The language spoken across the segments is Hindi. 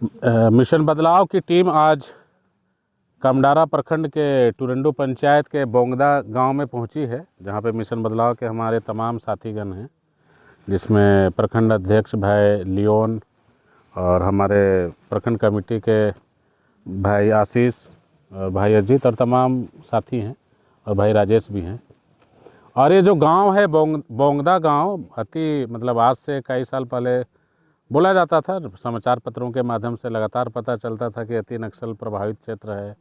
मिशन बदलाव की टीम आज कामडारा प्रखंड के टुरंडू पंचायत के बोंगदा गांव में पहुंची है, जहां पे मिशन बदलाव के हमारे तमाम साथीगण हैं, जिसमें प्रखंड अध्यक्ष भाई लियोन और हमारे प्रखंड कमेटी के भाई आशीष और भाई अजीत और तमाम साथी हैं और भाई राजेश भी हैं। और ये जो गांव है बोंगदा गांव, आज से कई साल पहले बोला जाता था, समाचार पत्रों के माध्यम से लगातार पता चलता था कि अति नक्सल प्रभावित क्षेत्र है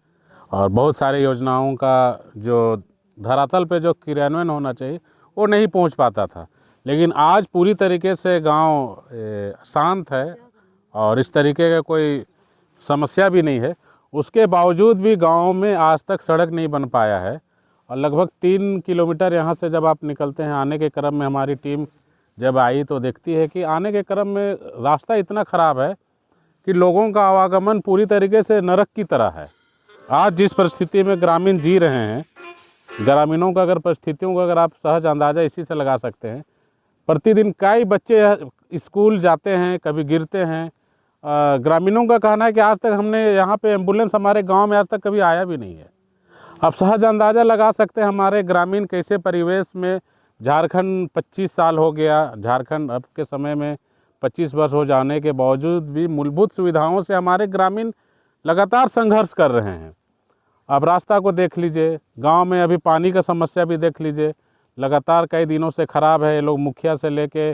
और बहुत सारी योजनाओं का जो धरातल पे जो क्रियान्वयन होना चाहिए वो नहीं पहुंच पाता था। लेकिन आज पूरी तरीके से गांव शांत है और इस तरीके का कोई समस्या भी नहीं है। उसके बावजूद भी गांव में आज तक सड़क नहीं बन पाया है और लगभग 3 किलोमीटर यहाँ से जब आप निकलते हैं, आने के क्रम में हमारी टीम जब आई तो देखती है कि आने के क्रम में रास्ता इतना ख़राब है कि लोगों का आवागमन पूरी तरीके से नरक की तरह है। आज जिस परिस्थिति में ग्रामीण जी रहे हैं, ग्रामीणों का अगर परिस्थितियों का अगर आप सहज अंदाज़ा इसी से लगा सकते हैं। प्रतिदिन कई बच्चे स्कूल जाते हैं, कभी गिरते हैं। ग्रामीणों का कहना है कि आज तक हमने यहाँ पे एम्बुलेंस हमारे गांव में आज तक कभी आया भी नहीं है। आप सहज अंदाज़ा लगा सकते हैं हमारे ग्रामीण कैसे परिवेश में। झारखंड 25 साल हो गया, झारखंड अब के समय में 25 वर्ष हो जाने के बावजूद भी मूलभूत सुविधाओं से हमारे ग्रामीण लगातार संघर्ष कर रहे हैं। अब रास्ता को देख लीजिए, गांव में अभी पानी का समस्या भी देख लीजिए, लगातार कई दिनों से ख़राब है। ये लोग मुखिया से लेके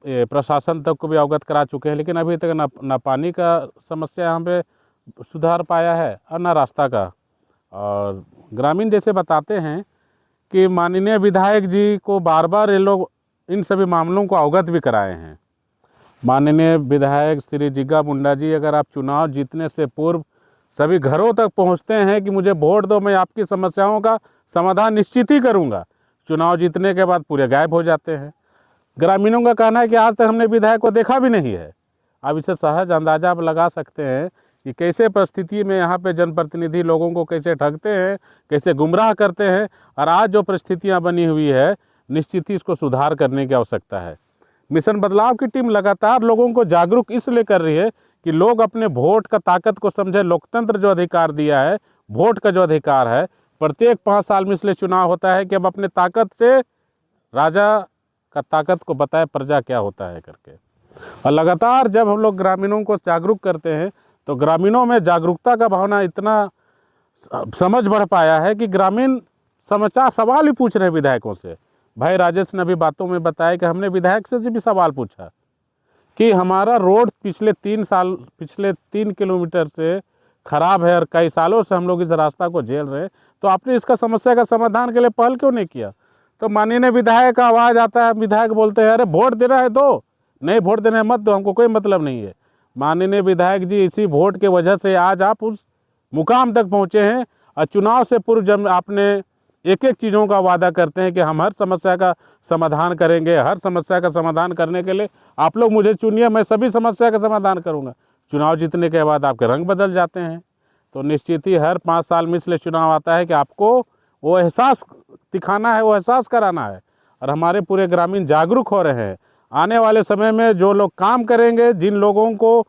प्रशासन तक को भी अवगत करा चुके हैं, लेकिन अभी तक ना पानी का समस्या यहाँ पे सुधार पाया है और ना रास्ता का। और ग्रामीण जैसे बताते हैं कि माननीय विधायक जी को बार बार ये लोग इन सभी मामलों को अवगत भी कराए हैं। माननीय विधायक श्री जिग्गा मुंडा जी अगर आप चुनाव जीतने से पूर्व सभी घरों तक पहुंचते हैं कि मुझे वोट दो, मैं आपकी समस्याओं का समाधान निश्चित ही करूंगा, चुनाव जीतने के बाद पूरे गायब हो जाते हैं। ग्रामीणों का कहना है कि आज तक हमने विधायक को देखा भी नहीं है। अब इसे सहज अंदाजा आप लगा सकते हैं कि कैसे परिस्थिति में यहाँ पे जनप्रतिनिधि लोगों को कैसे ठगते हैं, कैसे गुमराह करते हैं। और आज जो परिस्थितियाँ बनी हुई है, निश्चित ही इसको सुधार करने की आवश्यकता है। मिशन बदलाव की टीम लगातार लोगों को जागरूक इसलिए कर रही है कि लोग अपने वोट का ताकत को समझे। लोकतंत्र जो अधिकार दिया है, वोट का जो अधिकार है, प्रत्येक 5 साल में इसलिए चुनाव होता है कि अब अपने ताकत से राजा का ताकत को बताए प्रजा क्या होता है करके। और लगातार जब हम लोग ग्रामीणों को जागरूक करते हैं तो ग्रामीणों में जागरूकता का भावना इतना समझ बढ़ पाया है कि ग्रामीण सवाल भी पूछ रहे हैं विधायकों से। भाई राजेश ने अभी बातों में बताया कि हमने विधायक से भी सवाल पूछा कि हमारा रोड पिछले 3 किलोमीटर से ख़राब है और कई सालों से हम लोग इस रास्ता को झेल रहे हैं, तो आपने इसका समस्या का समाधान के लिए पहल क्यों नहीं किया। तो माननीय विधायक का आवाज़ आता है, विधायक बोलते हैं अरे वोट देना है दो, नहीं वोट देना है मत दो, हमको कोई मतलब नहीं है। माननीय विधायक जी, इसी वोट के वजह से आज आप उस मुकाम तक पहुँचे हैं। और चुनाव से पूर्व जब आपने एक एक चीज़ों का वादा करते हैं कि हम हर समस्या का समाधान करेंगे, हर समस्या का समाधान करने के लिए आप लोग मुझे चुनिए, मैं सभी समस्या का समाधान करूंगा। चुनाव जीतने के बाद आपके रंग बदल जाते हैं। तो निश्चित ही हर 5 साल में इसलिए चुनाव आता है कि आपको वो एहसास दिखाना है, वो एहसास कराना है। और हमारे पूरे ग्रामीण जागरूक हो रहे हैं। आने वाले समय में जो लोग काम करेंगे, जिन लोगों को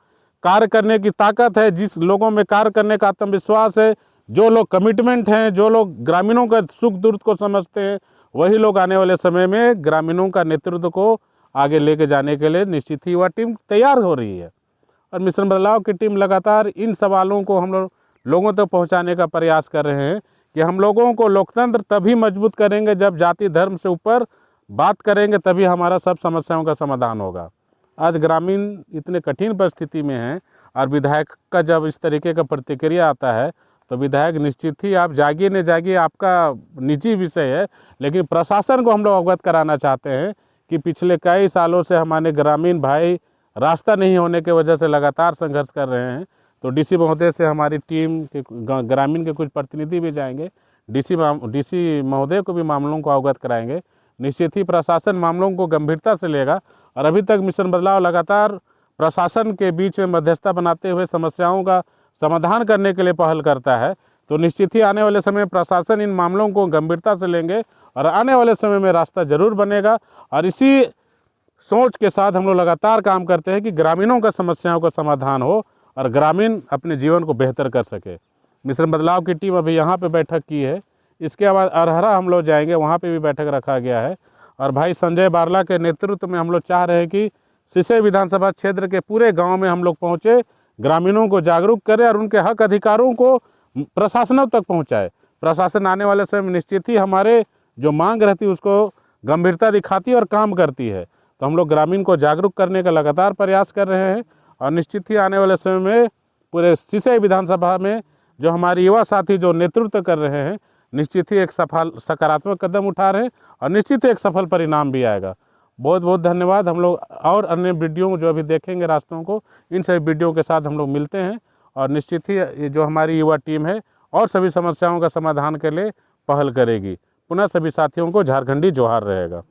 कार्य करने की ताकत है, जिस लोगों में कार्य करने का आत्मविश्वास है, जो लोग कमिटमेंट हैं, जो लोग ग्रामीणों का सुख दुर्द को समझते हैं, वही लोग आने वाले समय में ग्रामीणों का नेतृत्व को आगे लेके जाने के लिए निश्चित ही वह टीम तैयार हो रही है। और मिशन बदलाव की टीम लगातार इन सवालों को हम लोगों तक पहुंचाने का प्रयास कर रहे हैं कि हम लोगों को लोकतंत्र तभी मजबूत करेंगे जब जाति धर्म से ऊपर बात करेंगे, तभी हमारा सब समस्याओं का समाधान होगा। आज ग्रामीण इतने कठिन परिस्थिति में हैं और विधायक का जब इस तरीके का प्रतिक्रिया आता है तो विधायक निश्चित ही आप जागिए न जागिए, आपका निजी विषय है, लेकिन प्रशासन को हम लोग अवगत कराना चाहते हैं कि पिछले कई सालों से हमारे ग्रामीण भाई रास्ता नहीं होने की वजह से लगातार संघर्ष कर रहे हैं। तो डीसी महोदय से हमारी टीम के ग्रामीण के कुछ प्रतिनिधि भी जाएंगे, डीसी महोदय को भी मामलों को अवगत कराएंगे। निश्चित ही प्रशासन मामलों को गंभीरता से लेगा। और अभी तक मिशन बदलाव लगातार प्रशासन के बीच में मध्यस्थता बनाते हुए समस्याओं का समाधान करने के लिए पहल करता है। तो निश्चित ही आने वाले समय में प्रशासन इन मामलों को गंभीरता से लेंगे और आने वाले समय में रास्ता जरूर बनेगा। और इसी सोच के साथ हम लोग लगातार काम करते हैं कि ग्रामीणों का समस्याओं का समाधान हो और ग्रामीण अपने जीवन को बेहतर कर सके। मिशन बदलाव की टीम अभी यहाँ पे बैठक की है, इसके बाद अरहरा हम लोग जाएंगे, वहाँ पे भी बैठक रखा गया है। और भाई संजय बारला के नेतृत्व में हम लोग चाह रहे हैं कि सिसई विधानसभा क्षेत्र के पूरे गांव में हम लोग पहुँचे, ग्रामीणों को जागरूक करें और उनके हक अधिकारों को प्रशासनों तक पहुँचाए। प्रशासन आने वाले समय में निश्चित ही हमारे जो मांग रहती है उसको गंभीरता दिखाती है और काम करती है। तो हम लोग ग्रामीण को जागरूक करने का लगातार प्रयास कर रहे हैं और निश्चित ही आने वाले समय में पूरे सिसई विधानसभा में जो हमारे युवा साथी जो नेतृत्व कर रहे हैं, निश्चित ही एक सकारात्मक कदम उठा रहे हैं और निश्चित ही एक सफल परिणाम भी आएगा। बहुत बहुत धन्यवाद। हम लोग और अन्य वीडियो जो अभी देखेंगे रास्तों को, इन सभी वीडियो के साथ हम लोग मिलते हैं और निश्चित ही ये जो हमारी युवा टीम है और सभी समस्याओं का समाधान के लिए पहल करेगी। पुनः सभी साथियों को झारखंडी जोहार रहेगा।